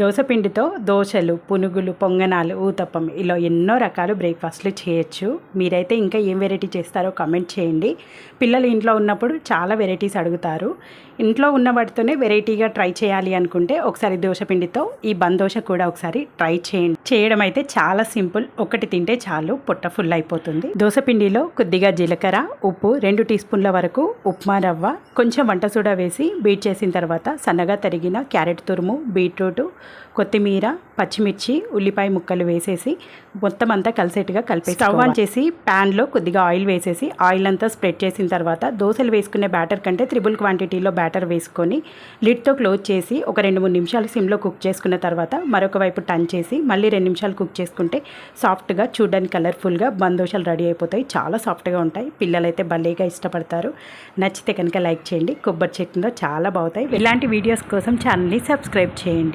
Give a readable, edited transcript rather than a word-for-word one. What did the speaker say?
దోసపిండితో దోశలు, పునుగులు, పొంగనాలు, ఊతప్పం ఇలా ఎన్నో రకాలు బ్రేక్ఫాస్ట్లు చేయొచ్చు. మీరైతే ఇంకా ఏం వెరైటీ చేస్తారో కామెంట్ చేయండి. పిల్లలు ఇంట్లో ఉన్నప్పుడు చాలా వెరైటీస్ అడుగుతారు. ఇంట్లో ఉన్న వాటితోనే వెరైటీగా ట్రై చేయాలి అనుకుంటే ఒకసారి దోసపిండితో ఈ బన్ దోశ కూడా ఒకసారి ట్రై చేయండి. చేయడం అయితే చాలా సింపుల్. ఒకటి తింటే చాలు, పొట్ట ఫుల్ అయిపోతుంది. దోసపిండిలో కొద్దిగా జీలకర్ర, ఉప్పు, 2 టీ స్పూన్ల వరకు ఉప్మా రవ్వ, కొంచెం వంట సోడా వేసి బీట్ చేసిన తర్వాత సన్నగా తరిగిన క్యారెట్ తురుము, బీట్రూట్, కొత్తిమీర, పచ్చిమిర్చి, ఉల్లిపాయ ముక్కలు వేసేసి మొత్తం అంతా కలిసేట్టుగా కలిపేసి స్టవ్ ఆన్ చేసి ప్యాన్లో కొద్దిగా ఆయిల్ వేసేసి ఆయిల్ అంతా స్ప్రెడ్ చేసిన తర్వాత దోశలు వేసుకునే బ్యాటర్ కంటే 3 క్వాంటిటీలో బ్యాటర్ వేసుకొని లిడ్తో క్లోజ్ చేసి ఒక 2-3 నిమిషాలు సిమ్లో కుక్ చేసుకున్న తర్వాత మరొక వైపు టర్న్ చేసి మళ్ళీ 2 నిమిషాలు కుక్ చేసుకుంటే సాఫ్ట్గా, చూడడానికి కలర్ఫుల్గా బన్ దోశలు రెడీ అయిపోతాయి. చాలా సాఫ్ట్గా ఉంటాయి. పిల్లలైతే భలేగా ఇష్టపడతారు. నచ్చితే కనుక లైక్ చేయండి. కొబ్బరి చట్నీలో చాలా బాగుతాయి. ఇలాంటి వీడియోస్ కోసం ఛానల్ని సబ్స్క్రైబ్ చేయండి.